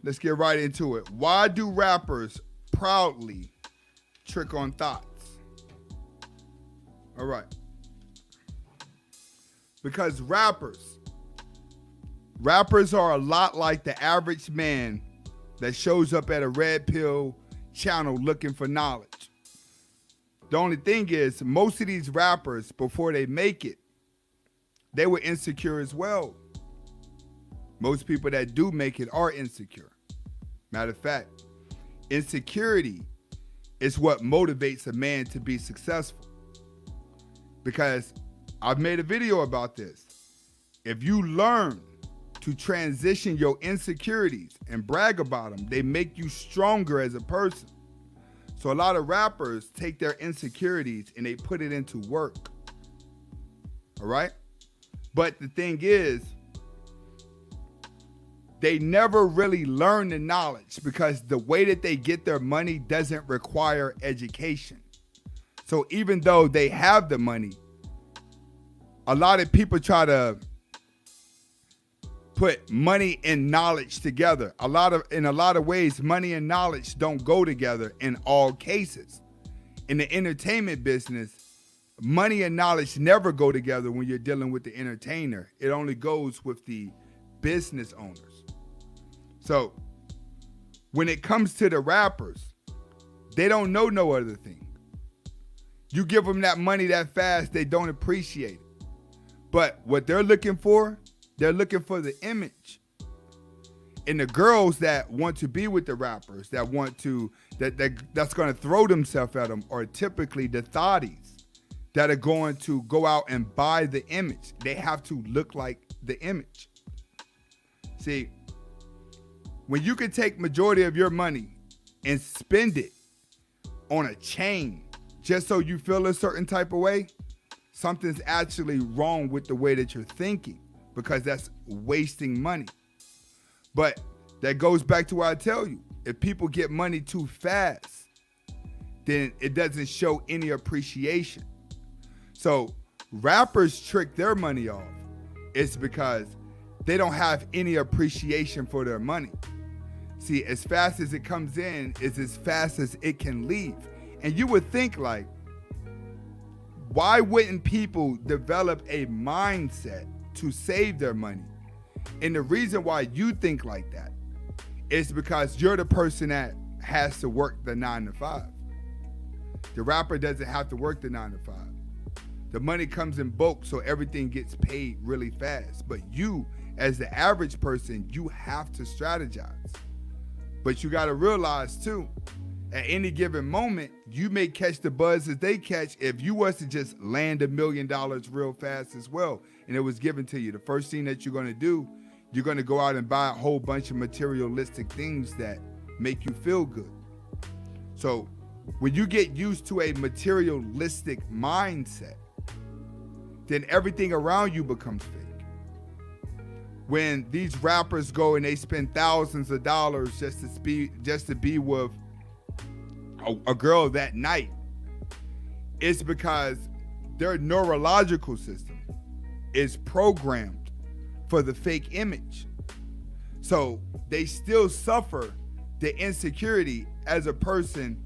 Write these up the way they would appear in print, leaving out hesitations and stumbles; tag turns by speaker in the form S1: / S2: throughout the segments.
S1: let's get right into it. Why do rappers proudly trick on thoughts? All right. Because rappers are a lot like the average man that shows up at a red pill channel looking for knowledge. The only thing is, most of these rappers, before they make it, they were insecure as well. Most people that do make it are insecure. Matter of fact, insecurity is what motivates a man to be successful. Because I've made a video about this. If you learn to transition your insecurities and brag about them, they make you stronger as a person. So a lot of rappers take their insecurities and they put it into work. All right? But the thing is, they never really learn the knowledge because the way that they get their money doesn't require education. So even though they have the money, a lot of people try to put money and knowledge together. In a lot of ways, money and knowledge don't go together in all cases. In the entertainment business, money and knowledge never go together when you're dealing with the entertainer. It only goes with the business owners. So when it comes to the rappers, they don't know no other thing. You give them that money that fast, they don't appreciate it. But what they're looking for the image. And the girls that want to be with the rappers, that's going to throw themselves at them, are typically the thotties that are going to go out and buy the image. They have to look like the image. See, when you can take majority of your money and spend it on a chain just so you feel a certain type of way, something's actually wrong with the way that you're thinking, because that's wasting money. But that goes back to what I tell you. If people get money too fast, then it doesn't show any appreciation. So rappers trick their money off. It's because they don't have any appreciation for their money. See, as fast as it comes in is as fast as it can leave. And you would think, like, why wouldn't people develop a mindset to save their money? And the reason why you think like that is because you're the person that has to work the 9 to 5. The rapper doesn't have to work the 9 to 5. The money comes in bulk, so everything gets paid really fast. But you, as the average person, you have to strategize. But you got to realize too, at any given moment, you may catch the buzz that they catch if you was to just land $1 million real fast as well, and it was given to you. The first thing that you're going to do, you're going to go out and buy a whole bunch of materialistic things that make you feel good. So when you get used to a materialistic mindset, then everything around you becomes fake. When these rappers go and they spend thousands of dollars just to be with a girl that night, it's because their neurological system is programmed for the fake image. So they still suffer the insecurity as a person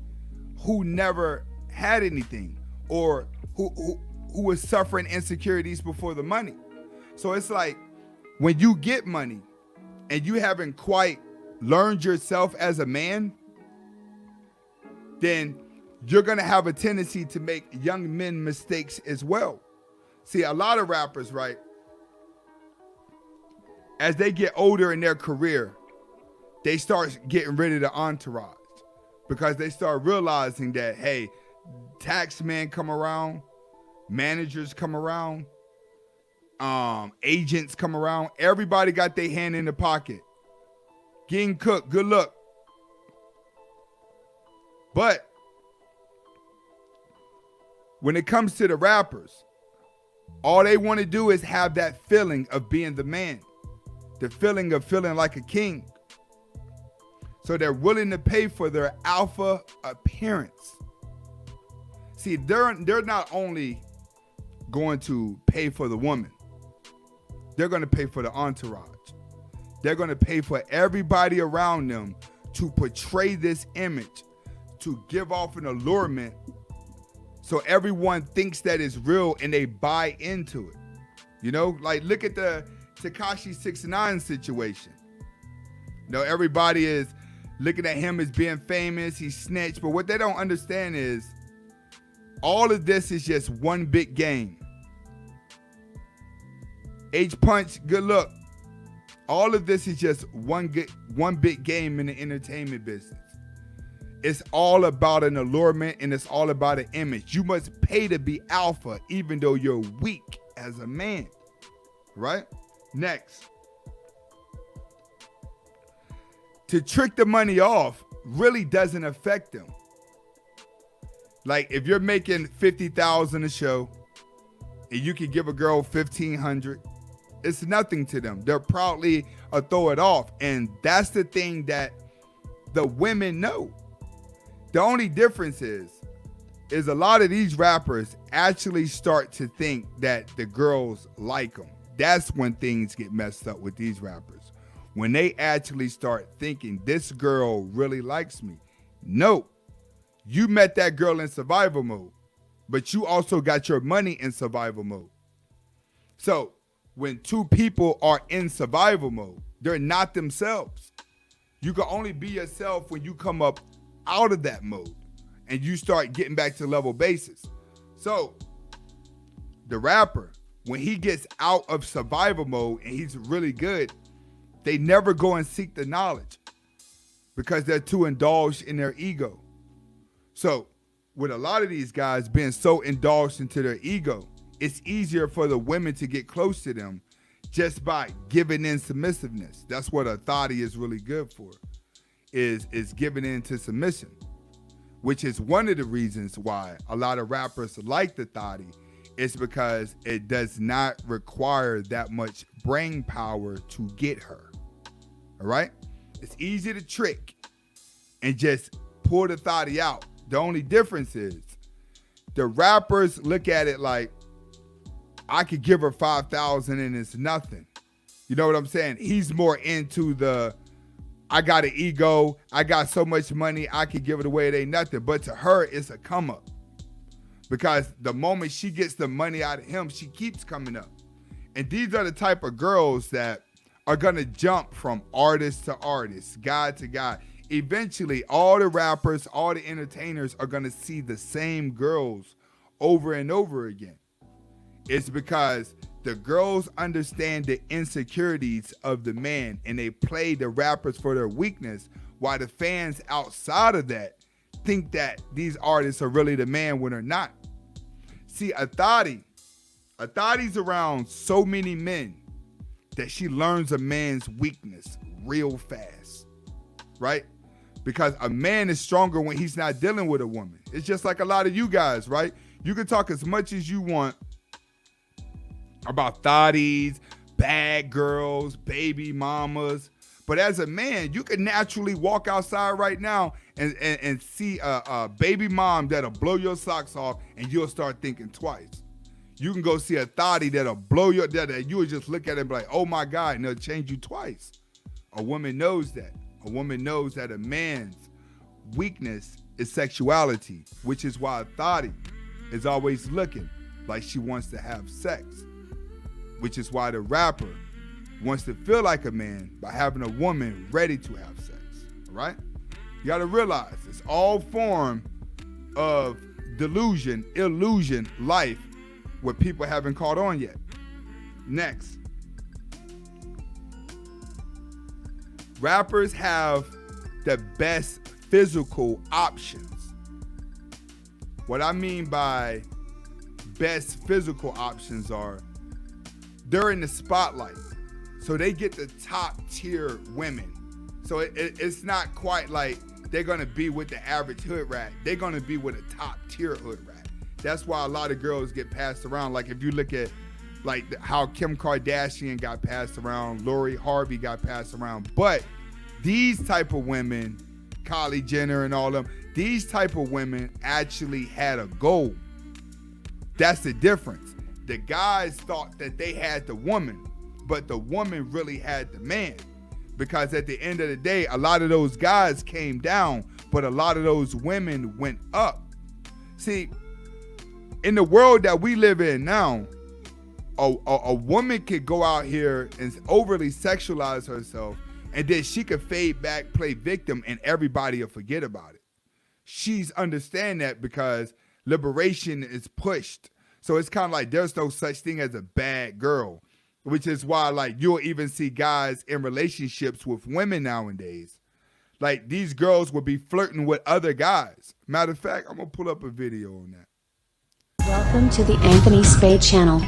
S1: who never had anything, or who was suffering insecurities before the money. So it's like, when you get money and you haven't quite learned yourself as a man, then you're going to have a tendency to make young men mistakes as well. See, a lot of rappers, right, as they get older in their career, they start getting rid of the entourage because they start realizing that, hey, tax men come around, managers come around, agents come around. Everybody got their hand in the pocket. Getting cooked, good luck. But when it comes to the rappers, all they want to do is have that feeling of being the man, the feeling of feeling like a king. So they're willing to pay for their alpha appearance. See, they're not only going to pay for the woman, they're going to pay for the entourage. They're going to pay for everybody around them to portray this image, to give off an allurement so everyone thinks that it's real and they buy into it. You know, like look at the Tekashi 6ix9ine situation. You know, everybody is looking at him as being famous, he snitched, but what they don't understand is all of this is just one big game. H-Punch, good luck. All of this is just one big game in the entertainment business. It's all about an allurement and it's all about an image. You must pay to be alpha even though you're weak as a man, right? Next. To trick the money off really doesn't affect them. Like if you're making $50,000 a show and you can give a girl $1,500, it's nothing to them. They're proudly throw it off. And that's the thing that the women know. The only difference is a lot of these rappers actually start to think that the girls like them. That's when things get messed up with these rappers. When they actually start thinking this girl really likes me. No, you met that girl in survival mode, but you also got your money in survival mode. So when two people are in survival mode, they're not themselves. You can only be yourself when you come up out of that mode and you start getting back to level basis. So the rapper, when he gets out of survival mode and he's really good, they never go and seek the knowledge because they're too indulged in their ego. So with a lot of these guys being so indulged into their ego, it's easier for the women to get close to them just by giving in submissiveness. That's what a thotty is really good for, is giving in to submission, which is one of the reasons why a lot of rappers like the thotty. It's because it does not require that much brain power to get her. All right? It's easy to trick and just pull the thotty out. The only difference is the rappers look at it like, I could give her 5,000 and it's nothing. You know what I'm saying? He's more into the, I got an ego, I got so much money, I could give it away, it ain't nothing. But to her, it's a come up. Because the moment she gets the money out of him, she keeps coming up. And these are the type of girls that are gonna jump from artist to artist, guy to guy. Eventually, all the rappers, all the entertainers are gonna see the same girls over and over again. It's because the girls understand the insecurities of the man and they play the rappers for their weakness, while the fans outside of that think that these artists are really the man when they're not. See, a thotty's around so many men that she learns a man's weakness real fast, right? Because a man is stronger when he's not dealing with a woman. It's just like a lot of you guys, right? You can talk as much as you want about thotties, bad girls, baby mamas. But as a man, you can naturally walk outside right now and see a baby mom that'll blow your socks off and you'll start thinking twice. You can go see a thotty that'll blow your, that you would just look at it and be like, oh my God, and it'll change you twice. A woman knows that. A woman knows that a man's weakness is sexuality, which is why a thotty is always looking like she wants to have sex. Which is why the rapper wants to feel like a man by having a woman ready to have sex, all right? You gotta realize it's all form of delusion, illusion, life, what people haven't caught on yet. Next. Rappers have the best physical options. What I mean by best physical options are they're in the spotlight. So they get the top tier women. So it's not quite like they're gonna be with the average hood rat. They're gonna be with a top tier hood rat. That's why a lot of girls get passed around. Like if you look at like how Kim Kardashian got passed around, Lori Harvey got passed around. But these type of women, Kylie Jenner and all them, these type of women actually had a goal. That's the difference. The guys thought that they had the woman, but the woman really had the man. because at the end of the day, a lot of those guys came down, but a lot of those women went up. See, in the world that we live in now, a woman could go out here and overly sexualize herself, and then she could fade back, play victim, and everybody will forget about it. She's understand that because liberation is pushed. So it's kind of like there's no such thing as a bad girl, which is why like you'll even see guys in relationships with women nowadays. Like these girls will be flirting with other guys. Matter of fact, I'm going to pull up a video on that.
S2: Welcome to the Anthony Spade channel.